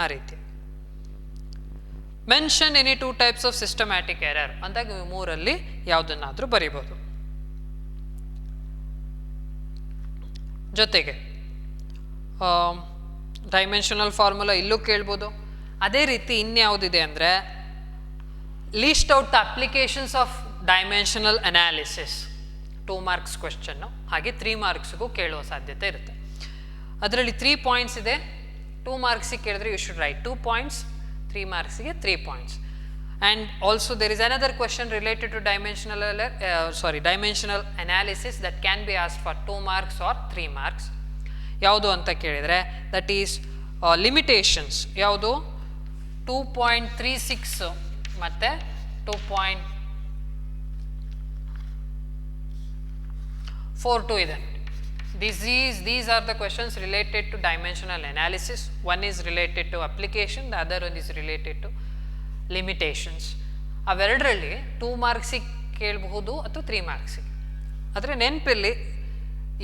ಆ ರೀತಿ mention any 2 types of systematic error ಅಂದಾಗ 3ರಲ್ಲಿ ಯಾವುದನ್ನಾದರೂ ಬರೀಬೋದು. ಜೊತೆಗೆ ಡೈಮೆನ್ಷನಲ್ ಫಾರ್ಮುಲಾ ಇಲ್ಲೂ ಕೇಳ್ಬೋದು. ಅದೇ ರೀತಿ ಇನ್ಯಾವುದಿದೆ ಅಂದರೆ, list out the applications of dimensional analysis 2 marks question, ಹಾಗೆ 3 ಮಾರ್ಕ್ಸ್ಗೂ ಕೇಳುವ ಸಾಧ್ಯತೆ ಇರುತ್ತೆ. ಅದರಲ್ಲಿ 3 ಪಾಯಿಂಟ್ಸ್ ಇದೆ. 2 ಮಾರ್ಕ್ಸಿಗೆ ಕೇಳಿದ್ರೆ ಯು ಶುಡ್ ರೈಟ್ 2 ಪಾಯಿಂಟ್ಸ್, 3 ಮಾರ್ಕ್ಸಿಗೆ 3 points. And also there is another question related to dimensional analysis that can be asked for 2 marks or 3 marks. ಯಾವುದು ಅಂತ ಕೇಳಿದರೆ that is limitations. ಯಾವುದು 2.36 ಮತ್ತು 2.42 ಇದೆ. These are the questions related to dimensional analysis. One is related to application, the other one is related to limitations. ಅವೆರಡರಲ್ಲಿ 2 ಮಾರ್ಕ್ಸಿಗೆ ಕೇಳಬಹುದು ಅಥವಾ 3 ಮಾರ್ಕ್ಸಿಗೆ. ಆದರೆ ನೆನಪಿರಲಿ,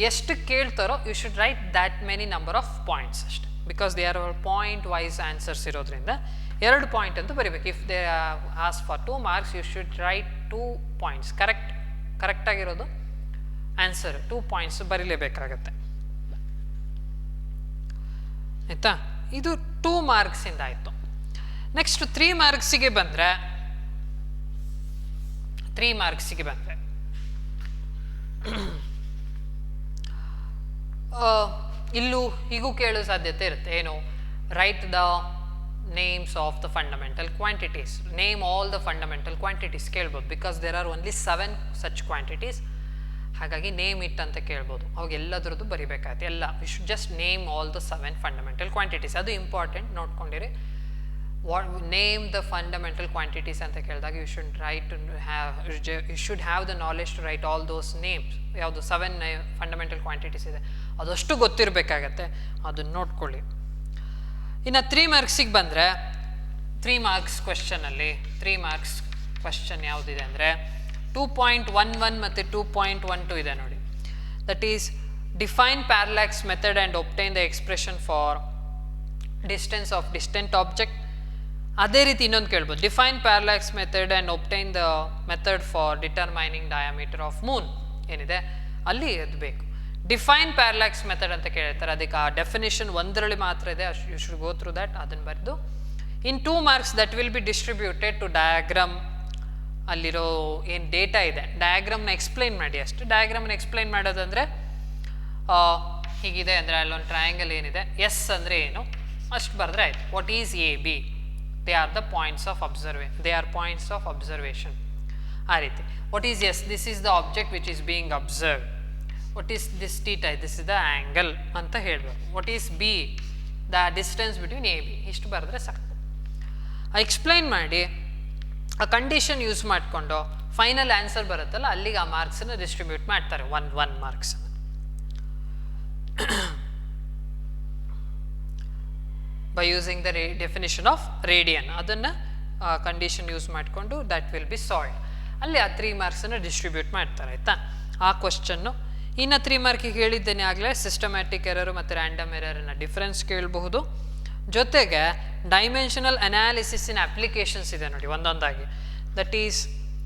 ಎಷ್ಟು ಕೇಳ್ತಾರೋ you should write that many number of points ಅಷ್ಟೆ, because they are point wise answers ಇರೋದ್ರಿಂದ 2 ಪಾಯಿಂಟ್ ಅಂತ ಬರೀಬೇಕು. If they ask for 2 marks you should write 2 points. ಕರೆಕ್ಟಾಗಿರೋದು ಆನ್ಸರ್ 2 ಪಾಯಿಂಟ್ಸ್ ಬರೀಲೇಬೇಕಾಗತ್ತೆ, ಆಯಿತಾ? ಇದು 2 ಮಾರ್ಕ್ಸಿಂದ ಆಯಿತು. ನೆಕ್ಸ್ಟ್ 3 ಮಾರ್ಕ್ಸಿಗೆ ಬಂದರೆ ಇಲ್ಲೂ ಹೀಗೂ ಕೇಳೋ ಸಾಧ್ಯತೆ ಇರುತ್ತೆ. ಏನು? Write the names of the fundamental quantities. Name all the fundamental quantities ಕೇಳ್ಬೋದು, because there are only 7 such quantities. ಹಾಗಾಗಿ ನೇಮ್ ಇಟ್ ಅಂತ ಕೇಳ್ಬೋದು. ಅವಾಗೆಲ್ಲದ್ರದ್ದು ಬರಿಬೇಕಾಯ್ತು ಎಲ್ಲ. You should just name all the 7 fundamental quantities. ಅದು ಇಂಪಾರ್ಟೆಂಟ್, ನೋಡ್ಕೊಂಡಿರಿ. ನೇಮ್ ದ ಫಂಡಮೆಂಟಲ್ ಕ್ವಾಂಟಿಟೀಸ್ ಅಂತ ಕೇಳಿದಾಗ you should have the knowledge to write all those names. ಯಾವುದು 7 ಫಂಡಮೆಂಟಲ್ ಕ್ವಾಂಟಿಟೀಸ್ ಇದೆ ಅದಷ್ಟು ಗೊತ್ತಿರಬೇಕಾಗತ್ತೆ, ಅದನ್ನು ನೋಡ್ಕೊಳ್ಳಿ. ಇನ್ನು 3 ಮಾರ್ಕ್ಸಿಗೆ ಬಂದರೆ 3 ಮಾರ್ಕ್ಸ್ ಕ್ವೆಶ್ಚನಲ್ಲಿ 3 ಮಾರ್ಕ್ಸ್ ಕ್ವೆಶ್ಚನ್ ಯಾವುದಿದೆ ಅಂದರೆ 2.11 ಮತ್ತು 2.12 ಇದೆ ನೋಡಿ. That is define parallax method and obtain the expression for distance of distant object. ಅದೇ ರೀತಿ ಇನ್ನೊಂದು ಕೇಳ್ಬೋದು, define parallax method and obtain the method for determining diameter of moon ಏನಿದೆ ಅಲ್ಲಿ ಅದು ಬೇಕು. ಡಿಫೈನ್ ಪ್ಯಾರಲ್ಯಾಕ್ಸ್ ಮೆಥಡ್ ಅಂತ ಕೇಳಿರ್ತಾರೆ, ಅದಕ್ಕೆ ಆ ಡೆಫಿನೇಷನ್ ಒಂದರಲ್ಲಿ ಮಾತ್ರ ಇದೆ. You should go through that. ಅದನ್ನು ಬರೆದು in 2 marks that will be distributed to diagram. ಅಲ್ಲಿರೋ ಏನು ಡೇಟಾ ಇದೆ ಡಯಾಗ್ರಾಮ್ನ ಎಕ್ಸ್ಪ್ಲೈನ್ ಮಾಡಿ ಅಷ್ಟು. ಡಯಾಗ್ರಾಮ್ನ ಎಕ್ಸ್ಪ್ಲೈನ್ ಮಾಡೋದಂದರೆ ಹೀಗಿದೆ ಅಂದರೆ ಅಲ್ಲೊಂದು ಟ್ರಯಾಂಗಲ್ ಏನಿದೆ, ಎಸ್ ಅಂದರೆ ಏನು ಅಷ್ಟು ಬರೆದ್ರೆ ಆಯಿತು. What is A B? They are the points of observation. ಆ ರೀತಿ. What is S? This is the object which is being observe. What is this theta? This is the angle ಅಂತ ಹೇಳಬೇಕು. What is B? The distance between A B. ಇಷ್ಟು ಬರೆದ್ರೆ ಸಾಕು. ಎಕ್ಸ್ಪ್ಲೈನ್ ಮಾಡಿ ಆ ಕಂಡೀಷನ್ ಯೂಸ್ ಮಾಡಿಕೊಂಡು ಫೈನಲ್ ಆನ್ಸರ್ ಬರುತ್ತಲ್ಲ ಅಲ್ಲಿಗೆ ಆ ಮಾರ್ಕ್ಸನ್ನು ಡಿಸ್ಟ್ರಿಬ್ಯೂಟ್ ಮಾಡ್ತಾರೆ, 1 marks. By using the definition of radian ಅದನ್ನು ಕಂಡೀಷನ್ ಯೂಸ್ ಮಾಡಿಕೊಂಡು ದಟ್ ವಿಲ್ ಬಿ ಸಾಲ್ವ್. ಅಲ್ಲಿ ಆ 3 ಮಾರ್ಕ್ಸನ್ನು ಡಿಸ್ಟ್ರಿಬ್ಯೂಟ್ ಮಾಡ್ತಾರೆ, ಆಯಿತಾ? ಆ ಕ್ವಶನ್ನು. ಇನ್ನು 3 ಮಾರ್ಕಿಗೆ ಹೇಳಿದ್ದೇನೆ ಆಗಲೇ, ಸಿಸ್ಟಮ್ಯಾಟಿಕ್ ಎರರು ಮತ್ತು ರ್ಯಾಂಡಮ್ ಎರರನ್ನು ಡಿಫ್ರೆನ್ಸ್ ಕೇಳಬಹುದು. ಜೊತೆಗೆ ಡೈಮೆನ್ಷನಲ್ ಅನಾಲಿಸಿಸಿನ ಅಪ್ಲಿಕೇಶನ್ಸ್ ಇದೆ ನೋಡಿ ಒಂದೊಂದಾಗಿ. That is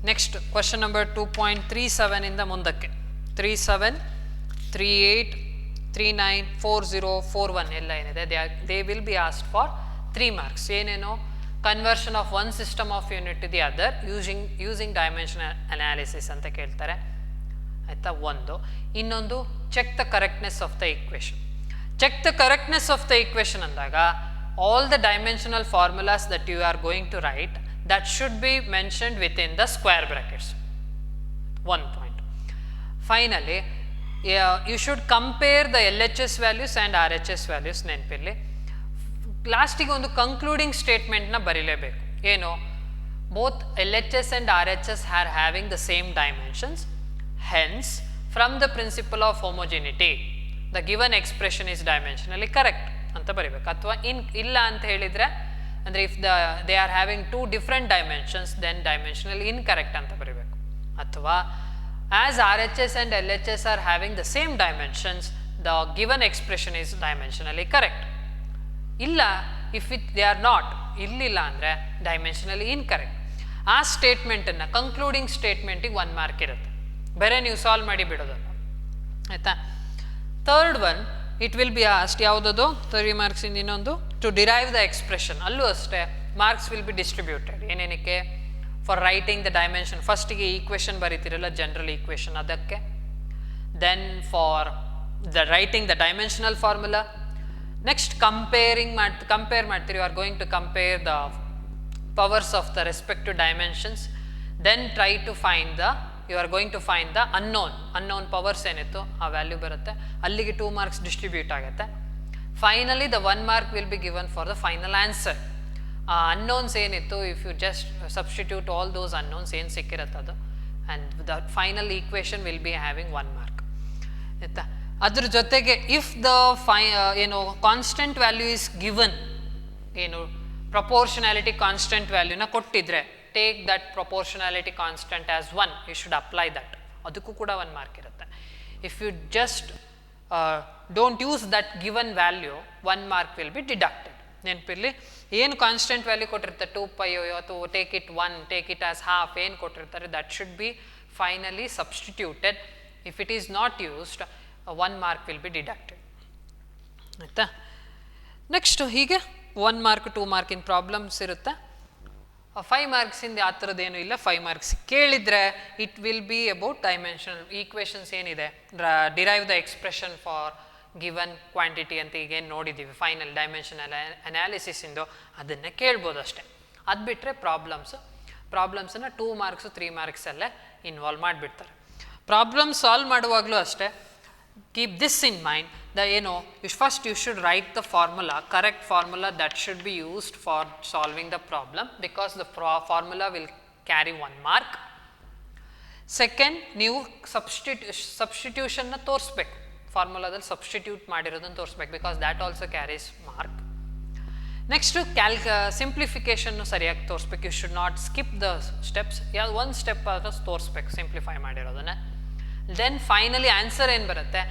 next question number 2.37 ಇಂದ ಮುಂದಕ್ಕೆ 37, 38, 39, 40, 41 ಎಲ್ಲ ಏನಿದೆ they will be asked for 3 marks. ಏನೇನು? Conversion of one system of unit to the other using dimensional analysis ಅಂತ ಕೇಳ್ತಾರೆ, ಆಯಿತಾ? ಒಂದು. ಇನ್ನೊಂದು check the correctness of the equation. Check the correctness of the equation ಅಂದಾಗ all the dimensional formulas that you are going to write that should be mentioned within the square brackets. 1 point. Finally, you should compare the LHS values and RHS values. ನೆನಪಿರಲಿ. ಲಾಸ್ಟಿಗೆ ಒಂದು ಕನ್ಕ್ಲೂಡಿಂಗ್ ಸ್ಟೇಟ್ಮೆಂಟ್ನ ಬರೀಲೇಬೇಕು. ಏನು? both LHS and RHS are having the same dimensions, hence from the principle of homogeneity the given expression is dimensionally correct ಅಂತ ಬರೀಬೇಕು. ಅಥವಾ ಇಲ್ಲ ಅಂತ ಹೇಳಿದರೆ ಅಂದರೆ if they are having 2 different dimensions then dimensionally incorrect ಅಂತ ಬರೀಬೇಕು. ಅಥವಾ as RHS and LHS are having the same dimensions the given expression is dimensionally correct. ಇಲ್ಲ, ಇಫ್ ದೇ ಆರ್ ನಾಟ್, ಇಲ್ಲಿಲ್ಲ ಅಂದರೆ ಡೈಮೆನ್ಷನಲಿ ಇನ್ಕರೆಕ್ಟ್. ಆ ಸ್ಟೇಟ್ಮೆಂಟನ್ನು ಕನ್ಕ್ಲೂಡಿಂಗ್ ಸ್ಟೇಟ್ಮೆಂಟಿಗೆ 1 ಮಾರ್ಕ್ ಇರುತ್ತೆ, ಬೇರೆ ನೀವು ಸಾಲ್ವ್ ಮಾಡಿ ಬಿಡೋದಲ್ಲ, ಆಯಿತಾ? Third one it will be asked ಯಾವುದದು 3 ಮಾರ್ಕ್ಸಿಂದ ಇನ್ನೊಂದು ಟು ಡಿರೈವ್ ದ ಎಕ್ಸ್ಪ್ರೆಷನ್. ಅಲ್ಲೂ ಅಷ್ಟೇ ಮಾರ್ಕ್ಸ್ ವಿಲ್ ಬಿ ಡಿಸ್ಟ್ರಿಬ್ಯೂಟೆಡ್. ಏನೇನಕ್ಕೆ? ಫಾರ್ ರೈಟಿಂಗ್ ದ ಡೈಮೆನ್ಷನ್, ಫಸ್ಟಿಗೆ ಈಕ್ವೇಷನ್ ಬರೀತಿರಲ್ಲ ಜನರಲ್ ಈಕ್ವೇಷನ್ ಅದಕ್ಕೆ, then for the writing the dimensional formula, next compare ಮಾಡ್ತೀರಿ, you are going to compare the powers of the respective dimensions, then try to find the, you are going to find the unknown powers ಏನಿತ್ತು ಆ ವ್ಯಾಲ್ಯೂ ಬರುತ್ತೆ, ಅಲ್ಲಿಗೆ 2 marks ಡಿಸ್ಟ್ರಿಬ್ಯೂಟ್ ಆಗುತ್ತೆ. Finally the 1 mark will be given for the final answer. ಆ ಅನ್ನೋನ್ಸ್ ಏನಿತ್ತು, if you just substitute all those unknowns ಏನು ಸಿಕ್ಕಿರುತ್ತೆ ಅದು, and the final equation will be having 1 mark ಆಯಿತಾ. ಅದ್ರ ಜೊತೆಗೆ ಇಫ್ ದ ಏನು ಕಾನ್ಸ್ಟೆಂಟ್ ವ್ಯಾಲ್ಯೂ ಇಸ್ ಗಿವನ್, ಏನು ಪ್ರಪೋರ್ಷನಾಲಿಟಿ ಕಾನ್ಸ್ಟೆಂಟ್ ವ್ಯಾಲ್ಯೂನ ಕೊಟ್ಟಿದ್ರೆ, take that proportionality constant as 1, you should apply that, ಅದಕ್ಕೂ ಕೂಡ 1 mark ಇರುತ್ತೆ. If you just don't use that given value, 1 mark will be deducted. ನೆನಪಿರಲಿ, ಏನು ಕಾನ್ಸ್ಟೆಂಟ್ ವ್ಯಾಲ್ಯೂ ಕೊಟ್ಟಿರ್ತಾರೆ 2π ಅಥವಾ take it 1, take it as half ಏನು ಕೊಟ್ಟಿರ್ತಾರೆ, that should be finally substituted. If it is not used, 1 mark will be deducted ಆಯಿತಾ. ನೆಕ್ಸ್ಟ್ ಹೀಗೆ 1 mark 2 mark ಇನ್ ಪ್ರಾಬ್ಲಮ್ಸ್ ಇರುತ್ತೆ. 5 marks ಇಂದ ಆ ಥರದ್ದೇನು ಇಲ್ಲ. 5 marks ಕೇಳಿದರೆ it will be about dimensional equations ಏನಿದೆ, derive the expression for given quantity ಅಂತ ಈಗೇನು ನೋಡಿದ್ದೀವಿ ಫೈನಲ್ ಡೈಮೆನ್ಷನಲ್ ಅನಾಲಿಸಿಸಿಂದು, ಅದನ್ನೇ ಕೇಳ್ಬೋದು ಅಷ್ಟೇ. ಅದು ಬಿಟ್ಟರೆ ಪ್ರಾಬ್ಲಮ್ಸನ್ನು 2 marks 3 marks ಅಲ್ಲೇ ಇನ್ವಾಲ್ವ್ ಮಾಡಿಬಿಡ್ತಾರೆ. ಪ್ರಾಬ್ಲಮ್ ಸಾಲ್ವ್ ಮಾಡುವಾಗಲೂ ಅಷ್ಟೇ, keep this in mind, the first you should write the formula, correct formula that should be used for solving the problem, because the formula will carry 1 mark. Second, ನೀವು substitution ನ ತೋರಿಸ್ಬೇಕು, ಫಾರ್ಮುಲಾದಲ್ಲಿ ಸಬ್ಸ್ಟಿಟ್ಯೂಟ್ ಮಾಡಿರೋದನ್ನು ತೋರಿಸ್ಬೇಕು, because that also carries mark. Next simplification ಸರಿಯಾಗಿ ತೋರಿಸ್ಬೇಕು, you should not skip the steps, ಯಾವ್ದು 1 ಸ್ಟೆಪ್ ಆದರೂ ತೋರಿಸ್ಬೇಕು ಸಿಂಪ್ಲಿಫೈ ಮಾಡಿರೋದನ್ನು. ದೆನ್ ಫೈನಲಿ ಆನ್ಸರ್ ಏನು ಬರುತ್ತೆ,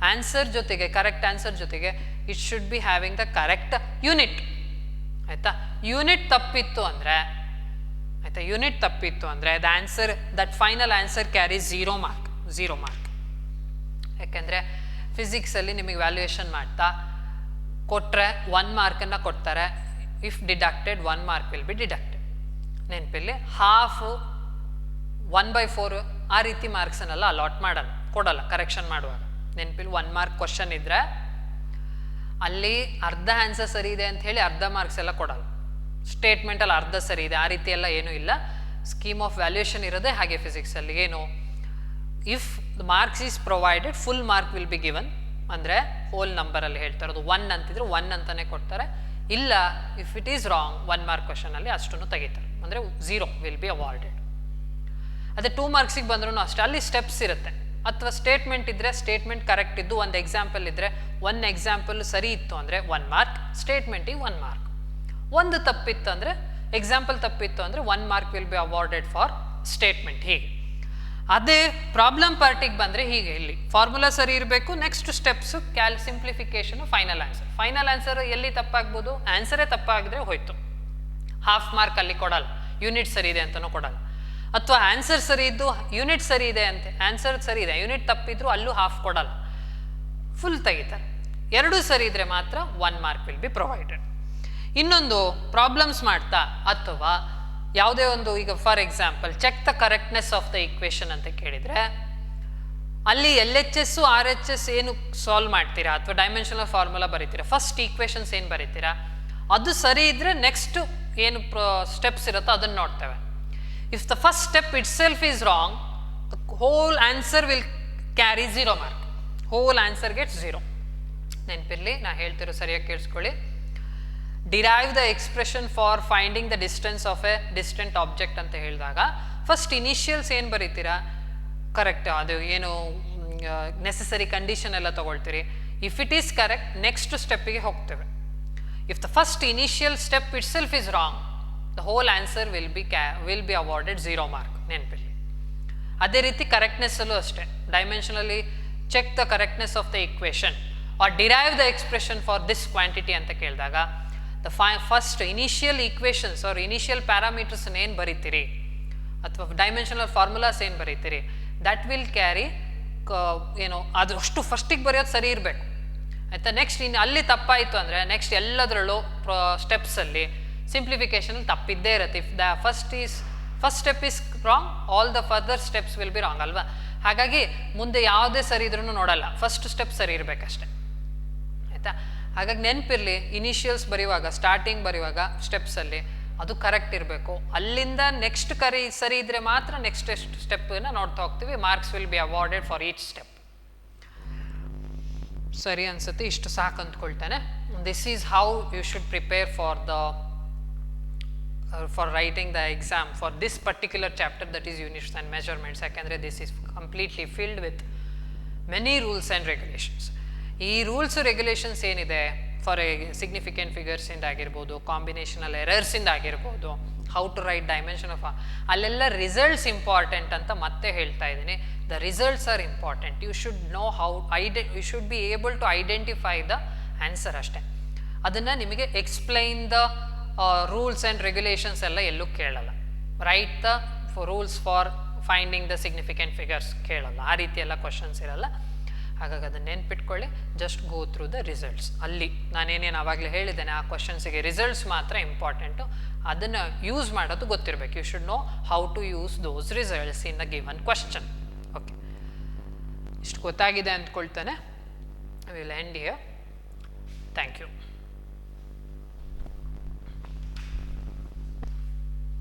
ಆನ್ಸರ್ ಜೊತೆಗೆ ಕರೆಕ್ಟ್ ಆನ್ಸರ್ ಜೊತೆಗೆ it should be having the correct unit ಆಯಿತಾ. ಯೂನಿಟ್ ತಪ್ಪಿತ್ತು ಅಂದರೆ the answer, that final answer carry 0 mark. ಯಾಕೆಂದರೆ ಫಿಸಿಕ್ಸಲ್ಲಿ ನಿಮಗೆ ವ್ಯಾಲ್ಯೂಯೇಷನ್ ಮಾಡ್ತಾ ಕೊಟ್ಟರೆ 1 markನ್ನು ಕೊಡ್ತಾರೆ, if deducted 1 mark will be deducted. ನೆನಪಿರಲಿ, ಹಾಫ್ 1/4 ಆ ರೀತಿ ಮಾರ್ಕ್ಸನ್ನೆಲ್ಲ ಅಲಾಟ್ ಕೊಡಲ್ಲ ಕರೆಕ್ಷನ್ ಮಾಡುವಾಗ. ನೆನಪಿಲ್ಲಿ 1 mark ಕ್ವಶನ್ ಇದ್ದರೆ ಅಲ್ಲಿ ಅರ್ಧ ಆನ್ಸರ್ ಸರಿ ಇದೆ ಅಂತ ಹೇಳಿ ಅರ್ಧ ಮಾರ್ಕ್ಸ್ ಎಲ್ಲ ಕೊಡಲ್ಲ, ಸ್ಟೇಟ್ಮೆಂಟಲ್ಲಿ ಅರ್ಧ ಸರಿ ಇದೆ ಆ ರೀತಿ ಎಲ್ಲ ಏನೂ ಇಲ್ಲ. ಸ್ಕೀಮ್ ಆಫ್ ವ್ಯಾಲ್ಯೂಯೇಷನ್ ಇರೋದೇ ಹಾಗೆ ಫಿಸಿಕ್ಸಲ್ಲಿ. ಏನು, if the marks is provided, full mark will be given, ಅಂದರೆ ಹೋಲ್ ನಂಬರಲ್ಲಿ ಹೇಳ್ತಾರೆ, ಅದು 1 ಅಂತಿದ್ರೆ 1 ಅಂತಲೇ ಕೊಡ್ತಾರೆ. ಇಲ್ಲ, if it is wrong 1 mark ಕ್ವಶನಲ್ಲಿ ಅಷ್ಟನ್ನು ತೆಗಿತಾರೆ, ಅಂದರೆ 0 ವಿಲ್ ಬಿ ಅವಾರ್ಡೆಡ್. ಅದೇ 2 marks ಬಂದ್ರೂ ಅಷ್ಟೇ, ಅಲ್ಲಿ ಸ್ಟೆಪ್ಸ್ ಇರುತ್ತೆ. ಅಥವಾ ಸ್ಟೇಟ್ಮೆಂಟ್ ಇದ್ದರೆ ಸ್ಟೇಟ್ಮೆಂಟ್ ಕರೆಕ್ಟ್ ಇದ್ದು, ಒಂದು ಎಕ್ಸಾಂಪಲ್ ಇದ್ದರೆ 1 example ಸರಿ ಇತ್ತು ಅಂದರೆ 1 mark, ಸ್ಟೇಟ್ಮೆಂಟಿಗೆ 1 mark. ಒಂದು ತಪ್ಪಿತ್ತು ಅಂದರೆ, ಎಕ್ಸಾಂಪಲ್ ತಪ್ಪಿತ್ತು ಅಂದರೆ 1 mark will be awarded for statement. ಹೀಗೆ ಅದೇ ಪ್ರಾಬ್ಲಮ್ ಪಾರ್ಟಿಗೆ ಬಂದರೆ ಹೀಗೆ, ಇಲ್ಲಿ ಫಾರ್ಮುಲಾ ಸರಿ ಇರಬೇಕು, ನೆಕ್ಸ್ಟ್ ಸ್ಟೆಪ್ಸು ಸಿಂಪ್ಲಿಫಿಕೇಷನು, ಫೈನಲ್ ಆನ್ಸರ್ ಎಲ್ಲಿ ತಪ್ಪಾಗ್ಬೋದು, ಆನ್ಸರೇ ತಪ್ಪಾಗಿದ್ರೆ ಹೋಯ್ತು, ಹಾಫ್ ಮಾರ್ಕ್ ಅಲ್ಲಿ ಕೊಡಲ್ಲ, ಯೂನಿಟ್ ಸರಿ ಇದೆ ಅಂತಲೂ ಕೊಡಲ್ಲ. ಅಥವಾ ಆನ್ಸರ್ ಸರಿ ಇದ್ದು ಯೂನಿಟ್ ಸರಿ ಇದೆ ಅಂತೆ, ಆನ್ಸರ್ ಸರಿ ಇದೆ ಯೂನಿಟ್ ತಪ್ಪಿದ್ರು ಅಲ್ಲೂ ಹಾಫ್ ಕೊಡಲ್ಲ, ಫುಲ್ ತೆಗಿತಾರೆ. ಎರಡೂ ಸರಿ ಇದ್ರೆ ಮಾತ್ರ 1 mark ವಿಲ್ ಬಿ ಪ್ರೊವೈಡೆಡ್. ಇನ್ನೊಂದು ಪ್ರಾಬ್ಲಮ್ಸ್ ಮಾಡ್ತಾ ಅಥವಾ ಯಾವುದೇ ಒಂದು, ಈಗ for example check the correctness of the equation ಅಂತ ಕೇಳಿದರೆ, ಅಲ್ಲಿ LHS RHS ಏನು ಸಾಲ್ವ್ ಮಾಡ್ತೀರಾ ಅಥವಾ ಡೈಮೆನ್ಷನಲ್ ಫಾರ್ಮುಲಾ ಬರೀತೀರಾ, ಫಸ್ಟ್ ಈಕ್ವೇಷನ್ಸ್ ಏನು ಬರೀತೀರಾ ಅದು ಸರಿ ಇದ್ದರೆ ನೆಕ್ಸ್ಟ್ ಏನು ಸ್ಟೆಪ್ಸ್ ಇರುತ್ತೋ ಅದನ್ನು ನೋಡ್ತೇವೆ. If the first step itself is wrong, the whole answer will carry 0 mark. Whole answer gets 0. ನೆನಪಿರಲಿ, ನಾ ಹೇಳ್ತಿರೋ ಸರಿಯಾಗಿ ಕೇಳಿಸ್ಕೊಳ್ಳಿ. Derive the expression for finding the distance of A distant object ಅಂತ ಹೇಳಿದಾಗ ಫಸ್ಟ್ ಇನಿಷಿಯಲ್ಸ್ ಏನು ಬರೀತೀರಾ, ಕರೆಕ್ಟ್ ಅದು ಏನು ನೆಸೆಸರಿ ಕಂಡೀಷನ್ ಎಲ್ಲ ತೊಗೊಳ್ತೀರಿ. If it is correct, next ಸ್ಟೆಪ್ಪಿಗೆ ಹೋಗ್ತೇವೆ. If the first initial step itself is wrong, the whole answer will be awarded 0 mark. ನೆನಪಿರಲಿ. ಅದೇ ರೀತಿ ಕರೆಕ್ಟ್ನೆಸ್ಸಲ್ಲೂ ಅಷ್ಟೇ, dimensionally check the correctness of the equation or derive the expression for this quantity ಅಂತ ಕೇಳಿದಾಗ the first initial equations or initial parameters ಏನು ಬರೀತೀರಿ ಅಥವಾ ಡೈಮೆನ್ಷನಲ್ ಫಾರ್ಮುಲಾಸ್ ಏನು ಬರೀತೀರಿ, ದಟ್ ವಿಲ್ ಕ್ಯಾರಿ ಅದು ಅಷ್ಟು ಫಸ್ಟಿಗೆ ಬರೆಯೋದು ಸರಿ ಇರಬೇಕು ಆಯಿತಾ. ನೆಕ್ಸ್ಟ್ ಇನ್ನು ಅಲ್ಲಿ ತಪ್ಪಾಯಿತು ಅಂದರೆ ನೆಕ್ಸ್ಟ್ ಎಲ್ಲದರಲ್ಲೂ ಸ್ಟೆಪ್ಸಲ್ಲಿ ಸಿಂಪ್ಲಿಫಿಕೇಷನಲ್ಲಿ ತಪ್ಪಿದ್ದೇ ಇರುತ್ತೆ. If the first is first step is wrong, all the further steps will be wrong ಅಲ್ವಾ. ಹಾಗಾಗಿ ಮುಂದೆ ಯಾವುದೇ ಸರಿ ಇದ್ರೂ ನೋಡಲ್ಲ, ಫಸ್ಟ್ ಸ್ಟೆಪ್ ಸರಿ ಇರಬೇಕಷ್ಟೆ ಆಯಿತಾ. ಹಾಗಾಗಿ ನೆನಪಿರಲಿ, ಇನಿಷಿಯಲ್ಸ್ ಬರೆಯುವಾಗ, ಸ್ಟಾರ್ಟಿಂಗ್ ಬರೆಯುವಾಗ ಸ್ಟೆಪ್ಸಲ್ಲಿ ಅದು ಕರೆಕ್ಟ್ ಇರಬೇಕು. ಅಲ್ಲಿಂದ ನೆಕ್ಸ್ಟ್ ಸರಿ ಇದ್ದರೆ ಮಾತ್ರ ನೆಕ್ಸ್ಟ್ ಸ್ಟೆಪ್ಪನ್ನು ನೋಡ್ತಾ ಹೋಗ್ತೀವಿ. Marks will be awarded for each step. ಸರಿ ಅನ್ಸುತ್ತೆ, ಇಷ್ಟು ಸಾಕು ಅಂದ್ಕೊಳ್ತಾನೆ. This is how you should prepare for the for writing the exam for this particular chapter, that is units and measurements. ಯಾಕೆಂದರೆ this is completely filled with many rules and regulations. ಈ ರೂಲ್ಸ್ ರೆಗ್ಯುಲೇಷನ್ಸ್ ಏನಿದೆ ಫಾರ್ ಸಿಗ್ನಿಫಿಕೆಂಟ್ ಫಿಗರ್ಸಿಂದ ಆಗಿರ್ಬೋದು, ಕಾಂಬಿನೇಷನಲ್ ಎರರ್ಸಿಂದ ಆಗಿರ್ಬೋದು, how to write dimension of, ಅಲ್ಲೆಲ್ಲ ರಿಸಲ್ಟ್ಸ್ ಇಂಪಾರ್ಟೆಂಟ್ ಅಂತ ಮತ್ತೆ ಹೇಳ್ತಾ ಇದ್ದೀನಿ. The results are important. You should know how you should be able to identify the answer ಅಷ್ಟೇ. ಅದನ್ನು ನಿಮಗೆ explain the rules and regulations ಎಲ್ಲ ಎಲ್ಲೂ ಕೇಳಲ್ಲ. Write the rules for finding the significant figures ಕೇಳಲ್ಲ, ಆ ರೀತಿ ಎಲ್ಲ ಕ್ವಶನ್ಸ್ ಇರಲ್ಲ. ಹಾಗಾಗಿ ಅದನ್ನು ನೆನ್ಪಿಟ್ಕೊಳ್ಳಿ. Just go through the results. ಅಲ್ಲಿ ನಾನೇನೇನು ಆವಾಗಲೇ ಹೇಳಿದ್ದೇನೆ ಆ ಕ್ವಶನ್ಸಿಗೆ ರಿಸಲ್ಟ್ಸ್ ಮಾತ್ರ ಇಂಪಾರ್ಟೆಂಟು. ಅದನ್ನು ಯೂಸ್ ಮಾಡೋದು ಗೊತ್ತಿರಬೇಕು. You should know how to use those results in the given question. Okay, ಇಷ್ಟು ಗೊತ್ತಾಗಿದೆ ಅಂದ್ಕೊಳ್ತಾನೆ. Will end here. Thank you.